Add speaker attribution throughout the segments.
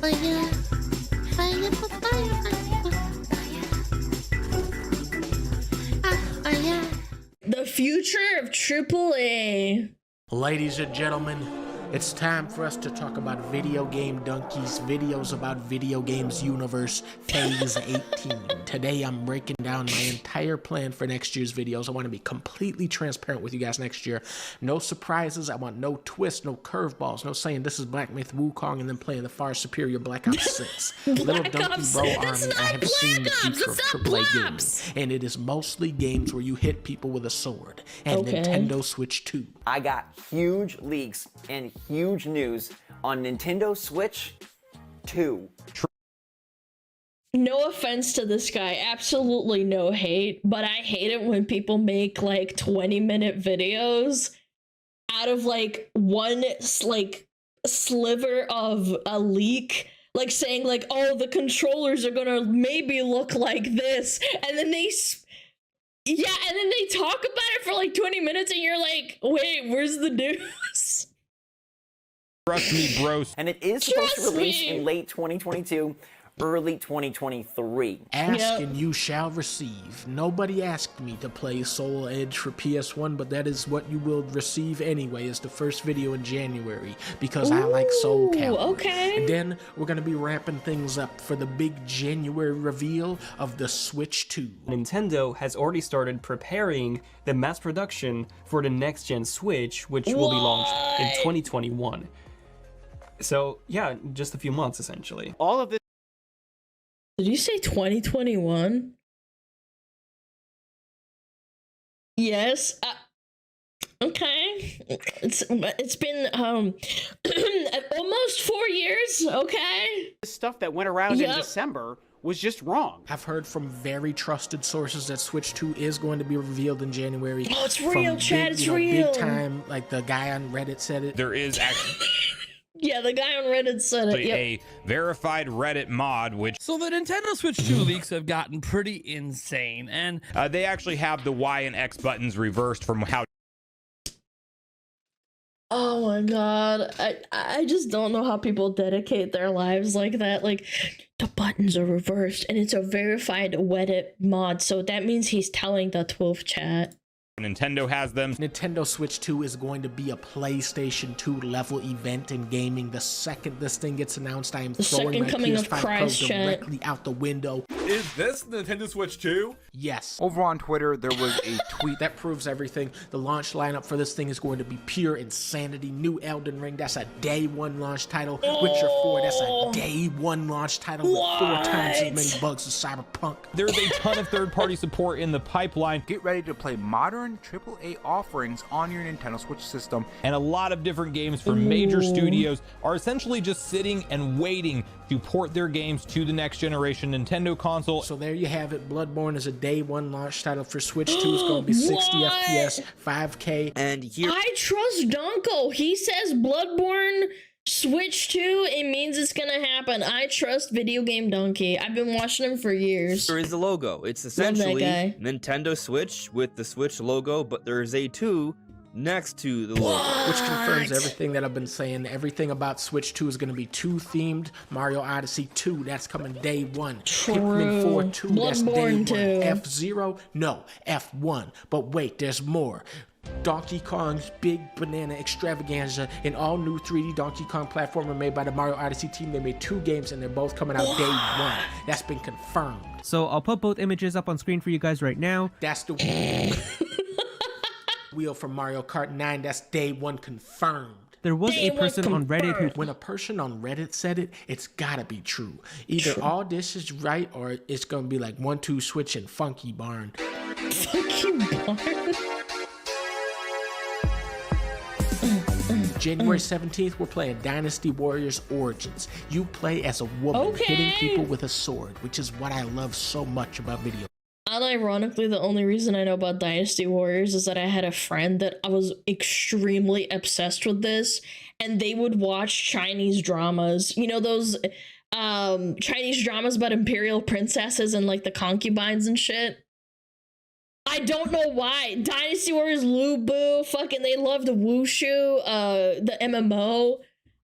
Speaker 1: The future of AAA.
Speaker 2: Ladies and gentlemen, it's time for us to talk about Video Game Dunkey's videos about video games universe phase 18. Today I'm breaking down my entire plan for next year's videos. I want to be completely transparent with you guys next year. No surprises. I want no twists, no curveballs, no saying this is Black Myth Wukong and then playing the far superior Black Ops 6. Little Donkey Bro Army, I have seen the future of AAA games, and it is mostly games where you hit people with a sword. And Nintendo Switch 2.
Speaker 3: I got huge leaks and huge news on Nintendo Switch 2.
Speaker 1: No offense to this guy, absolutely no hate, but I hate it when people make like 20-minute videos out of like one like sliver of a leak, like saying like, oh, the controllers are gonna maybe look like this, and then they and then they talk about it for like 20 minutes and you're like, wait, where's the news?
Speaker 4: Trust me, bros.
Speaker 3: And it is supposed to release in late 2022, early 2023.
Speaker 2: Ask and you shall receive. Nobody asked me to play Soul Edge for PS1, but that is what you will receive anyway. It's the first video in January because I like Soul Calibur.
Speaker 1: Okay.
Speaker 2: And then we're gonna be wrapping things up for the big January reveal of the Switch 2.
Speaker 5: Nintendo has already started preparing the mass production for the next gen Switch, which will be launched in 2021. So yeah, just a few months essentially.
Speaker 6: All of this.
Speaker 1: Did you say 2021? Yes. Okay. It's been almost 4 years. Okay.
Speaker 6: The stuff that went around in December was just wrong.
Speaker 2: I've heard from very trusted sources that Switch 2 is going to be revealed in January.
Speaker 1: Oh, it's real, Chad. It's real.
Speaker 2: Big time, like the guy on Reddit said it.
Speaker 4: There is actually
Speaker 1: yeah, the guy on Reddit said it.
Speaker 4: a verified Reddit mod, which...
Speaker 7: So the Nintendo Switch 2 leaks have gotten pretty insane, and...
Speaker 4: they actually have the Y and X buttons reversed from how...
Speaker 1: Oh my god, I just don't know how people dedicate their lives like that. Like, the buttons are reversed, and it's a verified Reddit mod, so that means he's telling the 12th chat.
Speaker 4: Nintendo has them.
Speaker 2: Nintendo Switch 2 is going to be a PlayStation 2 level event in gaming. The second this thing gets announced, I am throwing my PS5 Pro directly out the window.
Speaker 8: Is this Nintendo Switch 2?
Speaker 2: Yes.
Speaker 9: Over on Twitter, there was a tweet
Speaker 2: that proves everything. The launch lineup for this thing is going to be pure insanity. New Elden Ring, that's a day one launch title. Witcher 4, that's a day one launch title with 4 times as many bugs as Cyberpunk.
Speaker 4: There's a ton of third-party support in the pipeline.
Speaker 9: Get ready to play modern AAA offerings on your Nintendo Switch system.
Speaker 4: And a lot of different games from major studios are essentially just sitting and waiting to port their games to the next generation Nintendo console.
Speaker 2: So there you have it. Bloodborne is a day one launch title for Switch 2. It's going to be 60 FPS, 5K.
Speaker 3: And here
Speaker 1: I trust Donko. He says Bloodborne Switch 2, it means it's gonna happen. I trust Video Game Dunkey. I've been watching him for years.
Speaker 10: There is the logo. It's essentially Nintendo Switch with the Switch logo, but there's a 2 next to the logo.
Speaker 2: Which confirms everything that I've been saying. Everything about Switch 2 is going to be 2 themed. Mario Odyssey 2, that's coming day one. Pikmin 4 2, that's day one. F-Zero, no, F1. But wait, there's more. Donkey Kong's Big Banana Extravaganza, an all-new 3D Donkey Kong platformer made by the Mario Odyssey team. They made 2 games and they're both coming out day one. That's been confirmed.
Speaker 11: So I'll put both images up on screen for you guys right now.
Speaker 2: That's the wheel from Mario Kart 9. That's day one confirmed.
Speaker 11: There was a person on Reddit who...
Speaker 2: When a person on Reddit said it, it's gotta be true. Either all this is right or it's gonna be like 1-2 Switch and Funky Barn.
Speaker 1: Funky Barn?
Speaker 2: January 17th, we're playing Dynasty Warriors Origins. You play as a woman hitting people with a sword, which is what I love so much about video.
Speaker 1: Unironically, the only reason I know about Dynasty Warriors is that I had a friend that I was extremely obsessed with this, and they would watch Chinese dramas. You know, those Chinese dramas about imperial princesses and like the concubines and shit? I don't know why. Dynasty Warriors, Lu Bu, fucking they loved Wushu, the MMO.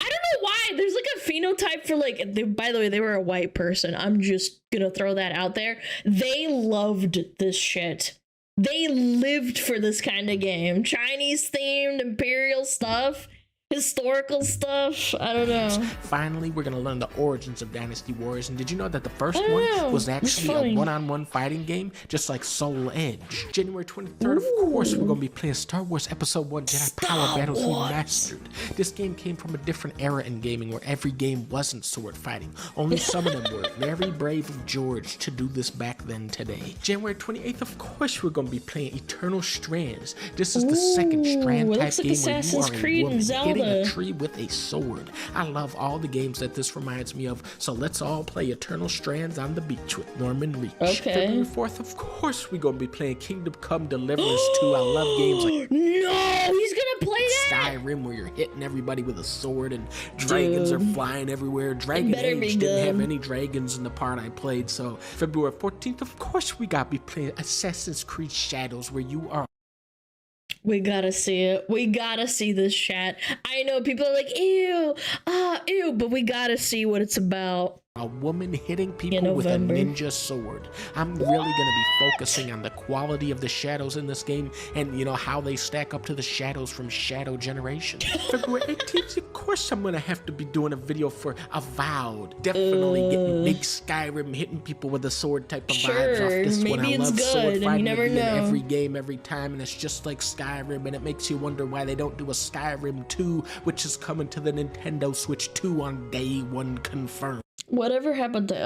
Speaker 1: I don't know why. There's like a phenotype for like, by the way, they were a white person. I'm just gonna throw that out there. They loved this shit. They lived for this kind of game. Chinese themed, imperial stuff. Historical stuff. I don't know.
Speaker 2: Finally, we're gonna learn the origins of Dynasty Warriors. And did you know that the first one was actually a one-on-one fighting game, just like Soul Edge? January 23rd, of course, we're gonna be playing Star Wars Episode 1 Jedi Power Battles Remastered. This game came from a different era in gaming where every game wasn't sword fighting. Only some of them were. Very brave of George to do this back then today. January 28th, of course, we're gonna be playing Eternal Strands. This is the second strand type game where you are a woman hitting a tree with a sword. I love all the games that this reminds me of, so let's all play Eternal Strands on the beach with Norman Reach.
Speaker 1: Okay.
Speaker 2: February 4th, of course, we're gonna be playing Kingdom Come Deliverance 2. I love games like
Speaker 1: no, he's gonna play that.
Speaker 2: Skyrim, where you're hitting everybody with a sword and dragons are flying everywhere. Dragon Age didn't have any dragons in the part I played, so February 14th, of course, we gotta be playing Assassin's Creed Shadows, where you are.
Speaker 1: We gotta see it. We gotta see this chat. I know people are like, ew, ew, but we gotta see what it's about.
Speaker 2: A woman hitting people with a ninja sword. I'm really going to be focusing on the quality of the shadows in this game and, you know, how they stack up to the shadows from Shadow Generation. February 18th, of course, I'm going to have to be doing a video for Avowed. Definitely getting big Skyrim, hitting people with a sword type of vibes off this one. I love sword fighting in every game, every time, and it's just like Skyrim, and it makes you wonder why they don't do a Skyrim 2, which is coming to the Nintendo Switch 2 on day 1 confirmed.
Speaker 1: Whatever happened to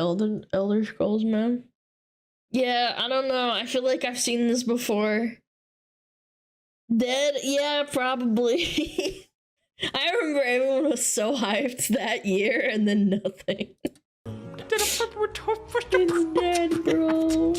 Speaker 1: Elder Scrolls, man? Yeah, I don't know. I feel like I've seen this before. Dead? Yeah, probably. I remember everyone was so hyped that year, and then nothing. It's dead, bro.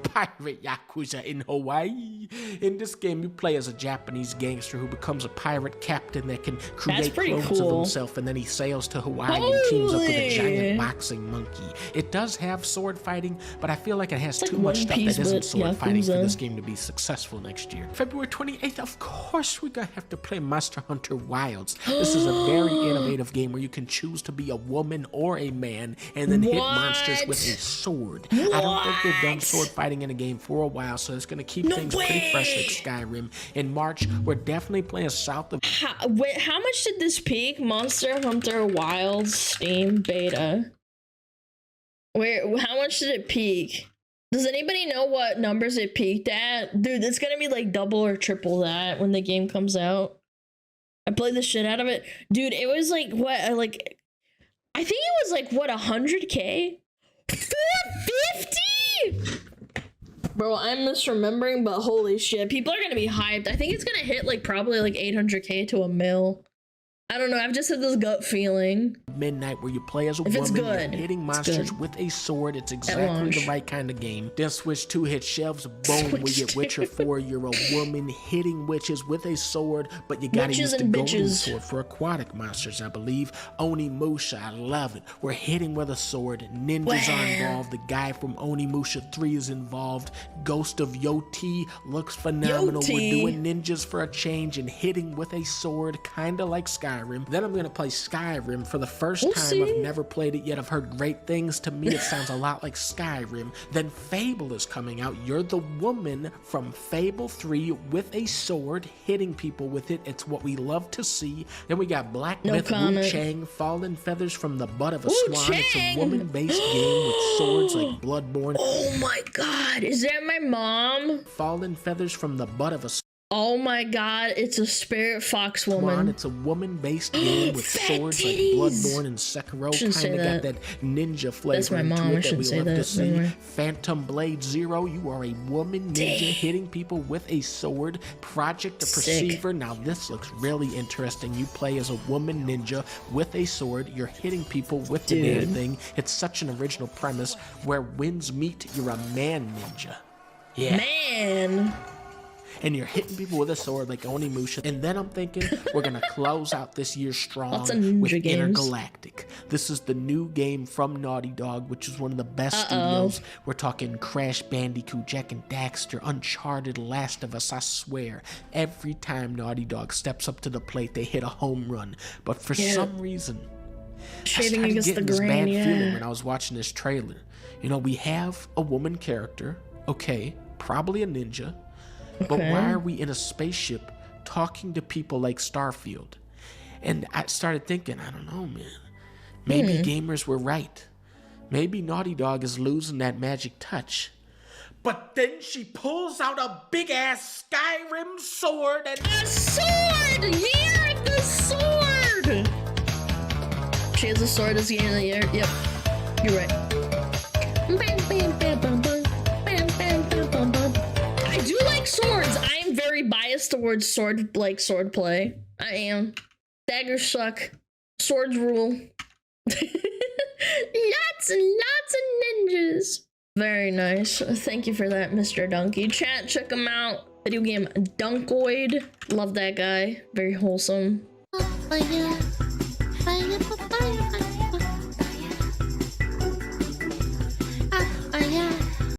Speaker 2: Pirate Yakuza in Hawaii. In this game, you play as a Japanese gangster who becomes a pirate captain that can create clones of himself, and then he sails to Hawaii and teams up with a giant boxing monkey. It does have sword fighting, but I feel like it has too much stuff that isn't sword fighting for this game to be successful next year. February 28th, of course, we're gonna have to play Monster Hunter Wilds. This is a very innovative game where you can choose to be a woman or a man and then hit monsters with a sword. I don't think they've done sword fighting in a game for a while, so it's gonna keep things pretty fresh like Skyrim. In March, we're definitely playing South of...
Speaker 1: How much did this peak? Monster Hunter Wilds Steam Beta. How much did it peak? Does anybody know what numbers it peaked at? Dude, it's gonna be like double or triple that when the game comes out. I played the shit out of it. Dude, it was like, what, like... I think it was like, what, 100K? 450? Bro, I'm misremembering, but holy shit. People are gonna be hyped. I think it's gonna hit like probably like 800K to a mil. I don't know, I've just had this gut feeling.
Speaker 2: Midnight, where you play as a woman, you're hitting monsters with a sword. It's exactly the right kind of game. Then Switch 2 hits shelves, boom, we get Witcher 4. You're a woman hitting witches with a sword, but you gotta use the golden sword for aquatic monsters, I believe. Onimusha, I love it. We're hitting with a sword. Ninjas are involved. The guy from Onimusha 3 is involved. Ghost of Yoti looks phenomenal. We're doing ninjas for a change and hitting with a sword, kinda like Skyrim. Then I'm gonna play Skyrim for the first time. I've never played it yet. I've heard great things. To me, it sounds a lot like Skyrim. Then Fable is coming out. You're the woman from Fable 3 with a sword, hitting people with it. It's what we love to see. Then we got Black Myth Wu Chang, Fallen Feathers from the Butt of a Swan. It's a woman-based game with swords like Bloodborne.
Speaker 1: Oh my god, is that my mom?
Speaker 2: Fallen Feathers from the Butt of a Swan.
Speaker 1: Oh my god, it's a spirit fox woman.
Speaker 2: It's a woman-based game with swords like Bloodborne and Sekiro. Kinda got that ninja flavor to it that we love to see. Phantom Blade Zero, you are a woman ninja hitting people with a sword. Project the Perceiver, now this looks really interesting. You play as a woman ninja with a sword. You're hitting people with the damn thing. It's such an original premise. Where winds meet, you're a man ninja. Yeah.
Speaker 1: Man!
Speaker 2: And you're hitting people with a sword like Onimusha. And then I'm thinking we're gonna close out this year strong with Intergalactic. This is the new game from Naughty Dog, which is one of the best studios. We're talking Crash Bandicoot, Jak and Daxter, Uncharted, Last of Us. I swear, every time Naughty Dog steps up to the plate, they hit a home run. But for some reason, I started getting this bad feeling when I was watching this trailer. You know, we have a woman character, okay, probably a ninja, but why are we in a spaceship talking to people like Starfield? And I started thinking, I don't know, man. Maybe gamers were right. Maybe Naughty Dog is losing that magic touch. But then she pulls out a big-ass Skyrim sword and...
Speaker 1: A sword! Year of the sword! She has a sword as the end of the year. Yep. You're right. I do like swords. I am very biased towards sword play. I am. Daggers suck. Swords rule. Lots and lots of ninjas. Very nice. Thank you for that, Mr. Dunkey. Chat, check him out. Video game Dunkoid. Love that guy. Very wholesome. Oh, yeah.